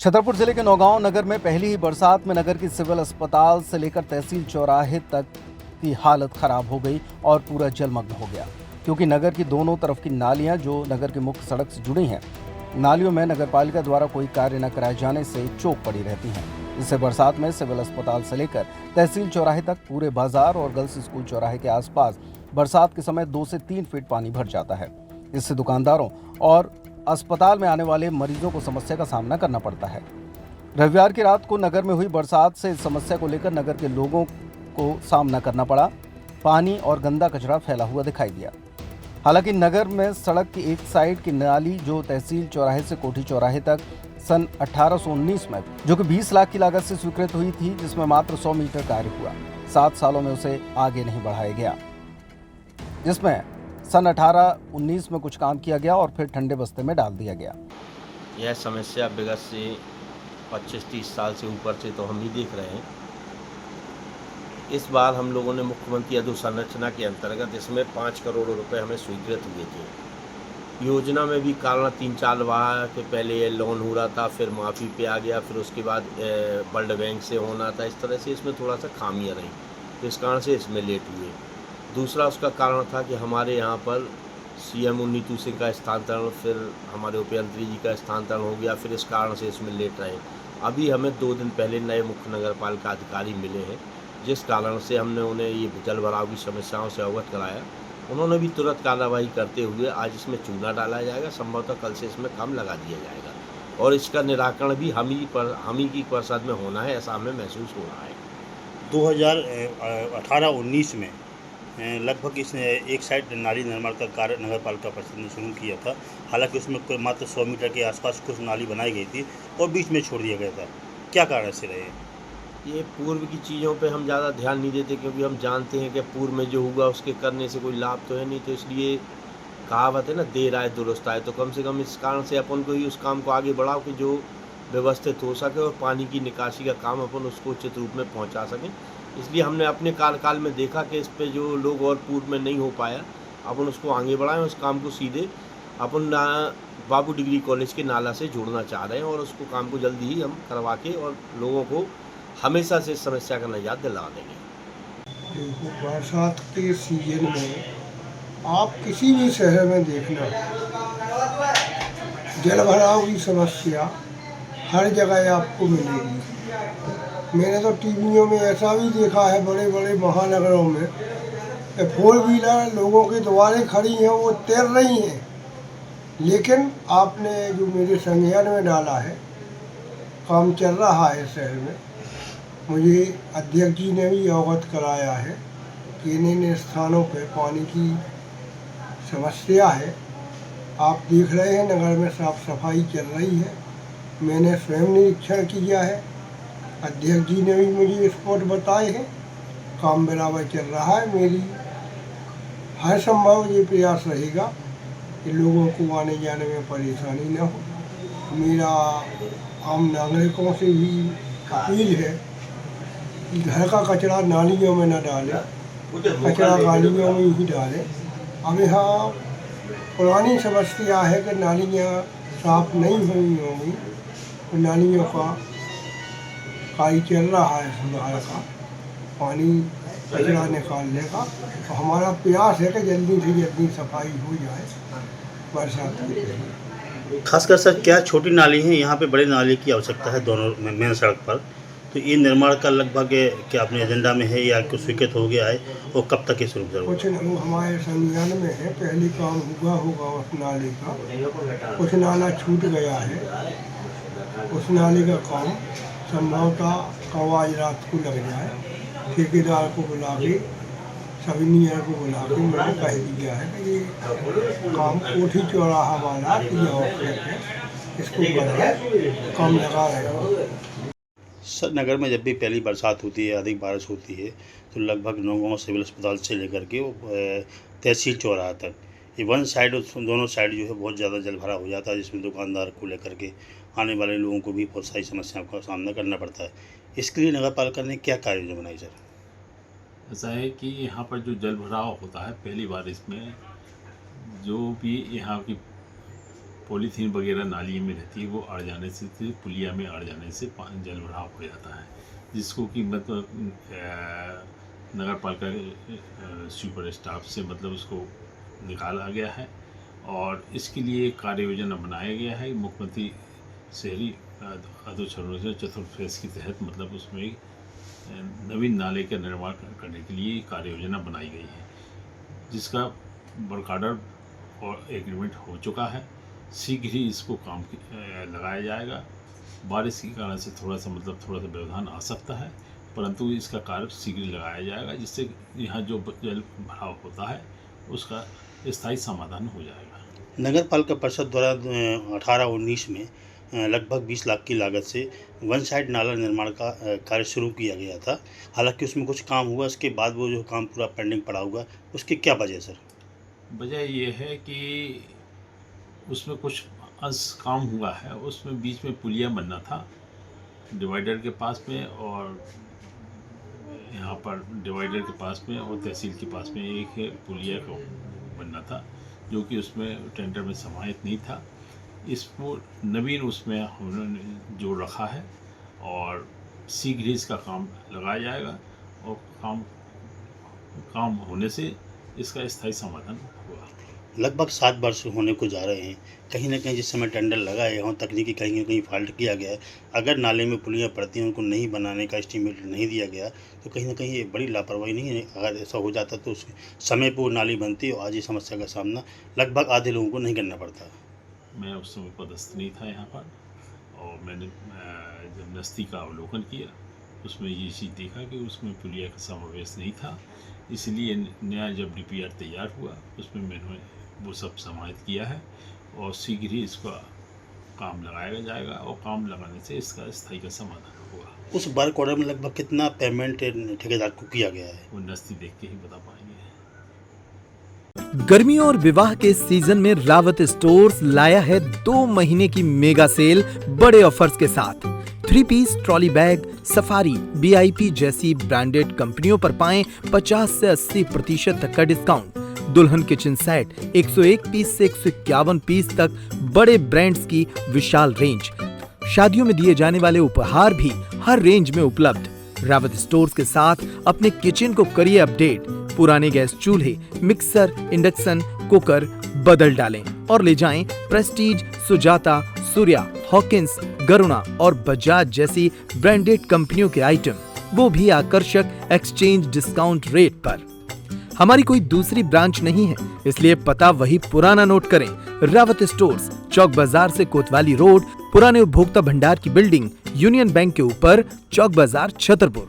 छतरपुर जिले के नौगांव नगर में पहली ही बरसात में नगर की सिविल अस्पताल से लेकर तहसील चौराहे तक की हालत खराब हो गई और पूरा जलमग्न हो गया, क्योंकि नगर की दोनों तरफ की नालियां जो नगर की मुख्य सड़क से जुड़ी हैं, नालियों में नगरपालिका द्वारा कोई कार्य न कराए जाने से चौक पड़ी रहती हैं। इससे बरसात में सिविल अस्पताल से लेकर तहसील चौराहे तक पूरे बाजार और गर्ल्स स्कूल चौराहे के आसपास बरसात के समय 2 से 3 फीट पानी भर जाता है। इससे दुकानदारों और अस्पताल में आने वाले मरीजों को समस्या का सामना करना पड़ता है। रविवार की रात को नगर में हुई बरसात से इस समस्या को लेकर नगर के लोगों को सामना करना पड़ा। पानी और गंदा कचरा फैला हुआ दिखाई दिया। हालांकि नगर में सड़क की एक साइड की नाली जो तहसील चौराहे से कोठी चौराहे तक सन 1819 में जो कि 20 लाख की लागत से स्वीकृत हुई थी, जिसमें मात्र 100 मीटर कार्य हुआ, 7 सालों में उसे आगे नहीं बढ़ाया गया, जिसमें सन 1819 में कुछ काम किया गया और फिर ठंडे बस्ते में डाल दिया गया। यह समस्या विगत से 25-30 साल से ऊपर से तो हम ही देख रहे हैं। इस बार हम लोगों ने मुख्यमंत्री अधोसंरचना के अंतर्गत इसमें 5 करोड़ रुपए हमें स्वीकृत हुए थे। योजना में भी कारण 3-4 बार के पहले ये लोन हो रहा था, फिर माफ़ी पे आ गया, फिर उसके बाद वर्ल्ड बैंक से होना था। इस तरह से इसमें थोड़ा सा खामियाँ रहीं, तो इस कारण से इसमें लेट हुए। दूसरा उसका कारण था कि हमारे यहाँ पर सीएम नीतू सिंह का स्थानांतरण, फिर हमारे उपयंत्री जी का स्थानांतरण हो गया, फिर इस कारण से इसमें लेट रहे। अभी हमें 2 दिन पहले नए मुख्य नगर पालिका अधिकारी मिले हैं, जिस कारण से हमने उन्हें ये जल भराव की समस्याओं से अवगत कराया। उन्होंने भी तुरंत कार्रवाई करते हुए आज इसमें चूना डाला जाएगा, संभवतः कल से इसमें काम लगा दिया जाएगा और इसका निराकरण भी हम ही की परिषद में होना है, ऐसा हमें महसूस हो रहा है। 2018-19 में लगभग इस एक साइड नाली निर्माण का कार्य नगर पालिका परिषद ने शुरू किया था। हालांकि उसमें कोई मात्र 100 मीटर के आसपास कुछ नाली बनाई गई थी और बीच में छोड़ दिया गया था। क्या कारण से रहे? ये पूर्व की चीज़ों पे हम ज़्यादा ध्यान नहीं देते, क्योंकि हम जानते हैं कि पूर्व में जो होगा उसके करने से कोई लाभ तो है नहीं, तो इसलिए कहावत है ना, देर आए दुरुस्त आए। तो कम से कम इस कारण से अपन को ही उस काम को आगे बढ़ाओ कि जो व्यवस्थित हो सके और पानी की निकासी का काम अपन उसको उचित रूप में पहुंचा सकें। इसलिए हमने अपने कार्यकाल में देखा कि इस पे जो लोग और पूर्व में नहीं हो पाया, अपन उसको आगे बढ़ाएं। उस काम को सीधे अपन बाबू डिग्री कॉलेज के नाला से जोड़ना चाह रहे हैं और उसको काम को जल्दी ही हम करवा के और लोगों को हमेशा से इस समस्या का निजात दिला देंगे। देखो, बरसात के सीजन में आप किसी भी शहर में देखना, जल भराव की समस्या हर जगह आपको मिलेगी। मैंने तो टीवियों में ऐसा भी देखा है, बड़े बड़े महानगरों में 4 व्हीलर लोगों की द्वारें खड़ी हैं, वो तैर रही हैं, लेकिन आपने जो मेरे संज्ञान में डाला है, काम चल रहा है शहर में। मुझे अध्यक्ष जी ने भी अवगत कराया है कि इन स्थानों पर पानी की समस्या है। आप देख रहे हैं नगर में साफ सफाई चल रही है, मैंने स्वयं निरीक्षण किया है, अध्यक्ष जी ने भी मुझे स्पॉट बताए हैं, काम बराबर चल रहा है। मेरी हर संभव ये प्रयास रहेगा कि लोगों को आने जाने में परेशानी न हो। मेरा आम नागरिकों से भी अपील है कि घर का कचरा नालियों में न डालें, कचरा नालियों में ही डालें। अब यहाँ पुरानी समस्या है कि नालियाँ साफ नहीं हुई होंगी, तो नालियों का कार्य चल रहा है सुधार का, पानी कचरा निकालने का। तो हमारा प्रयास है कि जल्दी से जल्दी सफाई हो जाए बरसात के पहले। खासकर सर, क्या छोटी नाली है, यहाँ पे बड़ी नाली की आवश्यकता है दोनों मेन सड़क पर, तो ये निर्माण का लगभग क्या अपने एजेंडा में है या कुछ स्वीकृत हो गया है और कब तक ये शुरू करोगे? कुछ नहीं, हमारे संज्ञान में है, पहले काम होगा उस नाले का। कुछ नाला छूट गया है, उस नाले का काम संभवतः कब आज रात को लग जाए। ठेकेदार को बुला के, सब इंजीनियर को बुला के मैंने कह दिया है कि ये काम कोठी चौराहा वाला किया है, इसको बनाए, काम लगा रहे हो। सर, नगर में जब भी पहली बरसात होती है, अधिक बारिश होती है, तो लगभग नौगांव सिविल अस्पताल से लेकर के तहसील चौराहा तक ये वन साइड दोनों साइड जो है बहुत ज़्यादा जल भरा हो जाता है, जिसमें दुकानदार को लेकर के आने वाले लोगों को भी बहुत सारी समस्याओं का सामना करना पड़ता है। इसके लिए नगर पालिका ने क्या कार्य योजना बनाई सर? ऐसा है कि यहाँ पर जो जल भराव होता है पहली बारिश में, जो भी यहाँ की पॉलीथीन वगैरह नाली में रहती है, वो अड़ जाने से, पुलिया में अड़ जाने से जल भराव हो जाता है, जिसको कि मतलब नगर पालिका सुपर स्टाफ से मतलब उसको निकाला गया है और इसके लिए कार्य योजना बनाया गया है। मुख्यमंत्री शहरी अधोसंरचना चतुर्थ फेज के तहत मतलब उसमें नवीन नाले का निर्माण करने के लिए कार्य योजना बनाई गई है, जिसका वर्क ऑर्डर और एग्रीमेंट हो चुका है। शीघ्र ही इसको काम लगाया जाएगा। बारिश के कारण से थोड़ा सा व्यवधान आ सकता है, परंतु इसका कार्य शीघ्र लगाया जाएगा, जिससे यहाँ जो जल भराव होता है उसका स्थायी समाधान हो जाएगा। नगर पालिका परिषद द्वारा 18-19 में लगभग 20 लाख की लागत से वन साइड नाला निर्माण का कार्य शुरू किया गया था। हालांकि उसमें कुछ काम हुआ, उसके बाद वो जो काम पूरा पेंडिंग पड़ा हुआ, उसकी क्या वजह है सर? वजह ये है कि उसमें कुछ अंश काम हुआ है। उसमें बीच में पुलिया बनना था डिवाइडर के पास में, और यहाँ पर डिवाइडर के पास में और तहसील के पास में एक पुलिया को बनना था, जो कि उसमें टेंडर में समाहित नहीं था। इसको नवीन उसमें उन्होंने जोड़ रखा है और शीघ्र ही इसका काम लगाया जाएगा और काम होने से इसका स्थायी समाधान होगा। लगभग 7 वर्ष होने को जा रहे हैं। कहीं ना कहीं जिस समय टेंडर लगा है वहाँ तकनीकी कहीं ना कहीं फॉल्ट किया गया है। अगर नाले में पुलियाँ पड़ती हैं, उनको नहीं बनाने का एस्टीमेट नहीं दिया गया, तो कहीं ना कहीं ये बड़ी लापरवाही नहीं है। अगर ऐसा हो जाता तो उस समय पर वो नाली बनती और आज ये समस्या का सामना लगभग आधे लोगों को नहीं करना पड़ता। मैं उस समय पदस्थ नहीं था यहाँ पर, और मैंने जब नस्ती का अवलोकन किया उसमें ये चीज़ देखा कि उसमें पुलिया का समावेश नहीं था। इसलिए नया जब DPR तैयार हुआ उसमें मैंने वो सब समाहित किया है और शीघ्र ही इसका काम लगाया जाएगा और काम लगाने से इसका स्थायी का समाधान होगा। उस वर्क ऑर्डर में लगभग कितना पेमेंट ठेकेदार को किया गया है? वो नस्ती देख के ही बता पाएंगे। गर्मियों और विवाह के सीजन में रावत स्टोर्स लाया है 2 महीने की मेगा सेल बड़े ऑफर्स के साथ। 3 piece trolley bag, Safari, VIP जैसी ब्रांडेड कंपनियों पर पाएं 50 से 80% तक का डिस्काउंट। दुल्हन किचन सेट 101 पीस से 151 पीस तक बड़े ब्रांड्स की विशाल रेंज। शादियों में दिए जाने वाले उपहार भी हर रेंज में उपलब्ध। रावत स्टोर्स के साथ अपने किचन को करिए अपडेट। पुराने गैस चूल्हे, मिक्सर, इंडक्शन कुकर बदल डालें और ले जाएं प्रेस्टीज, सुजाता, सूर्या, हॉकिंस, गरुणा और बजाज जैसी ब्रांडेड कंपनियों के आइटम, वो भी आकर्षक एक्सचेंज डिस्काउंट रेट पर। हमारी कोई दूसरी ब्रांच नहीं है, इसलिए पता वही पुराना नोट करें। रावत स्टोर्स, चौक बाजार से कोतवाली रोड, पुराने उपभोक्ता भंडार की बिल्डिंग, यूनियन बैंक के ऊपर, चौक बाजार, छतरपुर।